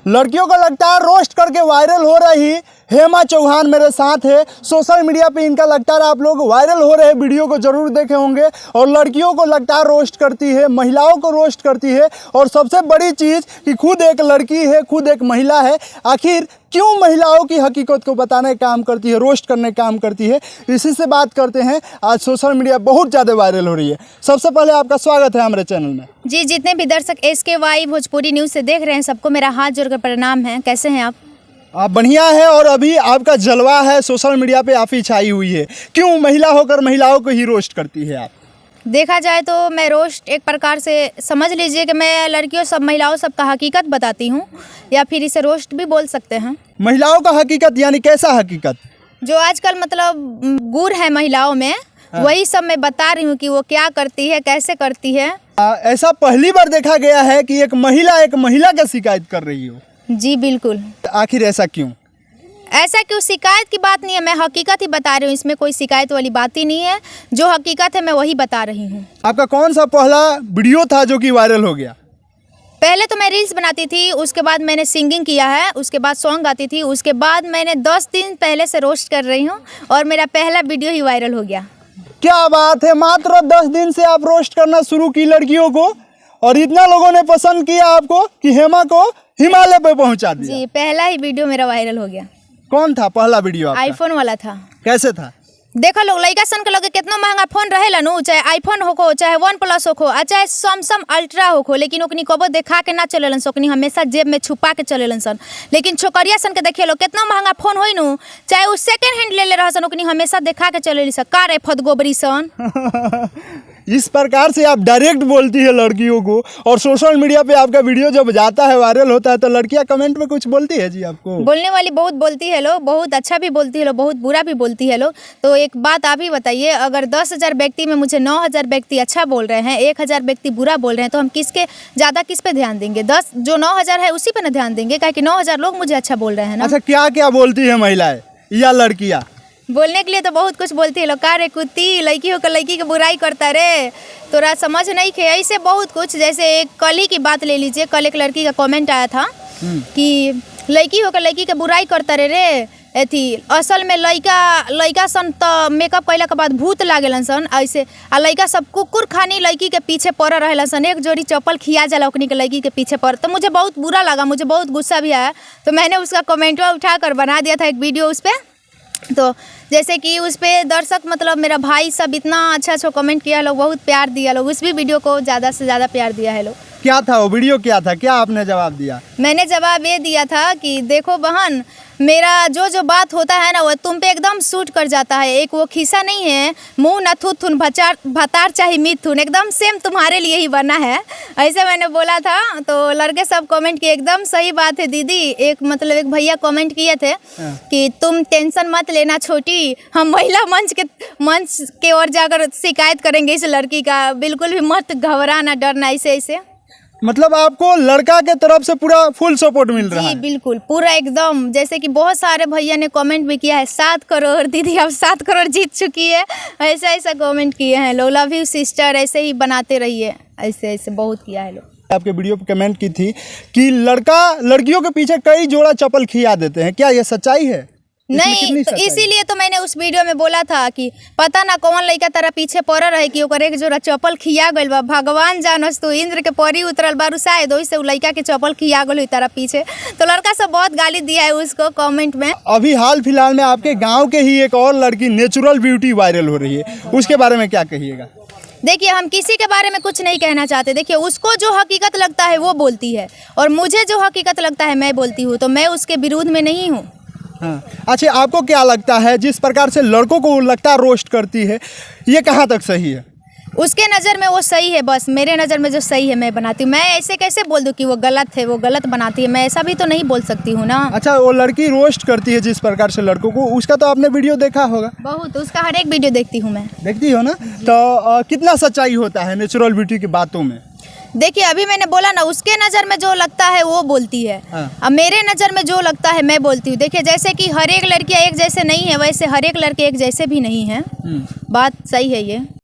लड़कियों को लगातार रोस्ट करके वायरल हो रही हेमा चौहान मेरे साथ है। सोशल मीडिया पे इनका लगातार आप लोग वायरल हो रहे वीडियो को जरूर देखे होंगे और लड़कियों को लगातार रोस्ट करती है, महिलाओं को रोस्ट करती है और सबसे बड़ी चीज़ कि खुद एक लड़की है, खुद एक महिला है। आखिर क्यों महिलाओं की हकीकत को बताने का काम करती है, रोस्ट करने का काम करती है, इसी से बात करते हैं। आज सोशल मीडिया बहुत ज़्यादा वायरल हो रही है। सबसे पहले आपका स्वागत है हमारे चैनल में। जी, जितने भी दर्शक SKY भोजपुरी न्यूज़ से देख रहे हैं सबको मेरा हाथ जोड़कर प्रणाम है। कैसे हैं आप? बढ़िया है और अभी आपका जलवा है, सोशल मीडिया पे काफ़ी छाई हुई है। क्यों महिला होकर महिलाओं को ही रोस्ट करती है आप? देखा जाए तो मैं रोस्ट एक प्रकार से समझ लीजिए कि मैं लड़कियों सब महिलाओं सबका हकीकत बताती हूँ, या फिर इसे रोस्ट भी बोल सकते हैं। महिलाओं का हकीकत यानी कैसा हकीकत? जो आजकल मतलब गुण है महिलाओं में, वही सब मैं बता रही हूँ कि वो क्या करती है, कैसे करती है। ऐसा पहली बार देखा गया है कि एक महिला का शिकायत कर रही हो। जी बिल्कुल। आखिर ऐसा क्यों? ऐसा क्यों? शिकायत की बात नहीं है, मैं हकीकत ही बता रही हूँ। इसमें कोई शिकायत वाली बात ही नहीं है। जो हकीकत है मैं वही बता रही हूँ। आपका कौन सा पहला वीडियो था जो कि वायरल हो गया? पहले तो मैं रील्स बनाती थी, उसके बाद मैंने सिंगिंग किया है, उसके बाद सॉन्ग गाती थी, उसके बाद मैंने 10 दिन पहले से रोस्ट कर रही हूँ और मेरा पहला वीडियो ही वायरल हो गया। क्या बात है, मात्र 10 दिन से आप रोस्ट करना शुरू की लड़कियों को और इतना लोगों ने पसंद किया आपको कि हेमा को हिमालय पे पहुंचा दिया। जी, पहला ही वीडियो मेरा वायरल हो गया। कौन था पहला वीडियो आपका? आईफोन वाला था। कैसे था? देखो लोग, लड़का सन के लगे कितना महंगा फोन रहेला नु, चाहे आईफोन होको, चाहे OnePlus होको, चाहे सैमसंग अल्ट्रा होको, लेकिन ओकनी कबो देखा के ना चलेलन सन, ओकनी हमेशा जेब में छुपा के चलेलन सन। लेकिन छोकरिया सन के देखिए लोग कितना महंगा फोन होई नु, चाहे उ सेकंड हैंड ले रहसन, ओकनी हमेशा देखा के चलेली सन। का रे फदगोबरी सन। इस प्रकार से आप डायरेक्ट बोलती है लड़कियों को और सोशल मीडिया पे आपका वीडियो जब जाता है, वायरल होता है, तो लड़कियां कमेंट में कुछ बोलती है जी आपको? बोलने वाली बहुत बोलती है लोग, बहुत अच्छा भी बोलती है लोग, बहुत बुरा भी बोलती है लोग। तो एक बात आप ही बताइए, अगर 10,000 व्यक्ति में मुझे 9,000 व्यक्ति अच्छा बोल रहे हैं, 1,000 व्यक्ति बुरा बोल रहे हैं, तो हम किस पे ध्यान देंगे? 9,000 है उसी पे ना ध्यान देंगे, क्योंकि 9,000 लोग मुझे अच्छा बोल रहे हैं ना। अच्छा, क्या क्या बोलती है महिलाएं या लड़कियां? बोलने के लिए तो बहुत कुछ बोलती है लोग। का रे कुत्ती, लड़की होकर लड़की की बुराई करता रे, तोरा समझ नहीं खे, ऐसे बहुत कुछ। जैसे एक कल ही की बात ले लीजिए, कल एक लड़की का कमेंट आया था कि लड़की होकर लड़की के बुराई करता रे एथी असल में लड़का सन तो मेकअप कैला के बाद भूत लागेलन सन ऐसे, आ लड़का सब कुकुर खानी लड़की के पीछे पड़ रहेला सन, एक जोड़ी चप्पल खिया जाला ओकनी के लड़की के पीछे पड़। तो मुझे बहुत बुरा लगा, मुझे बहुत गुस्सा भी आया, तो मैंने उसका कमेंटवा उठा कर बना दिया था एक वीडियो उस पर। तो जैसे कि उस पर दर्शक मतलब मेरा भाई सब इतना अच्छा कमेंट किया लोग, बहुत प्यार दिया लोग, उस भी वीडियो को ज़्यादा से ज़्यादा प्यार दिया है लोग। क्या था वो वीडियो, क्या था, क्या आपने जवाब दिया? मैंने जवाब ये दिया था कि देखो बहन, मेरा जो बात होता है ना वो तुम पे एकदम सूट कर जाता है। एक वो खिस्सा नहीं है, मुँह न थुन भतार चाहे मिथुन, एकदम सेम तुम्हारे लिए ही बना है, ऐसे मैंने बोला था। तो लड़के सब कमेंट किए एकदम सही बात है दीदी। एक भैया कमेंट किए थे कि तुम टेंशन मत लेना छोटी, हम महिला मंच के ओर जाकर शिकायत करेंगे इस लड़की का, बिल्कुल भी मत घबराना डरना। ऐसे मतलब आपको लड़का के तरफ से पूरा फुल सपोर्ट मिल रहा है? जी बिल्कुल, पूरा एकदम। जैसे कि बहुत सारे भैया ने कमेंट भी किया है, 7 करोड़ दीदी अब 7 करोड़ जीत चुकी है, ऐसा कमेंट किए हैं लोग। लव यू सिस्टर, ऐसे ही बनाते रहिए, ऐसे बहुत किया है लोग। आपके वीडियो पे कमेंट की थी कि लड़कियों के पीछे कई जोड़ा चप्पल खिया देते हैं, क्या ये सच्चाई है? नहीं, तो इसीलिए तो मैंने उस वीडियो में बोला था कि पता ना कौन लड़का तेरा पीछे पड़ रहे कि ओकर एक जोड़ा चप्पल खिया गइल बा, भगवान जानस तू, इंद्र के परी उतरल बारू शायद, वही से उ लड़का के चप्पल खिया गइल तेरा पीछे। तो लड़का सब बहुत गाली दिया है उसको कमेंट में। अभी हाल फिलहाल में आपके गाँव के ही एक और लड़की नेचुरल ब्यूटी वायरल हो रही है, उसके बारे में क्या कहिएगा? देखिए, हम किसी के बारे में कुछ नहीं कहना चाहते। देखिए, उसको जो हकीकत लगता है वो बोलती है और मुझे जो हकीकत लगता है मैं बोलती हूँ, तो मैं उसके विरोध में नहीं हूँ। हाँ, अच्छा, आपको क्या लगता है जिस प्रकार से लड़कों को लगता रोस्ट करती है, ये कहाँ तक सही है? उसके नज़र में वो सही है, बस मेरे नज़र में जो सही है मैं बनाती हूँ। मैं ऐसे कैसे बोल दूँ कि वो गलत है, वो गलत बनाती है, मैं ऐसा भी तो नहीं बोल सकती हूँ ना। अच्छा, वो लड़की रोस्ट करती है जिस प्रकार से लड़कों को, उसका तो आपने वीडियो देखा होगा? बहुत, उसका हर एक वीडियो देखती हूँ मैं। देखती हो ना? तो कितना सच्चाई होता है नेचुरल ब्यूटी की बातों में? देखिए, अभी मैंने बोला ना, उसके नज़र में जो लगता है वो बोलती है। अब मेरे नज़र में जो लगता है मैं बोलती हूँ। देखिए, जैसे कि हर एक लड़कियाँ एक जैसे नहीं है, वैसे हर एक लड़के एक जैसे भी नहीं है। बात सही है ये।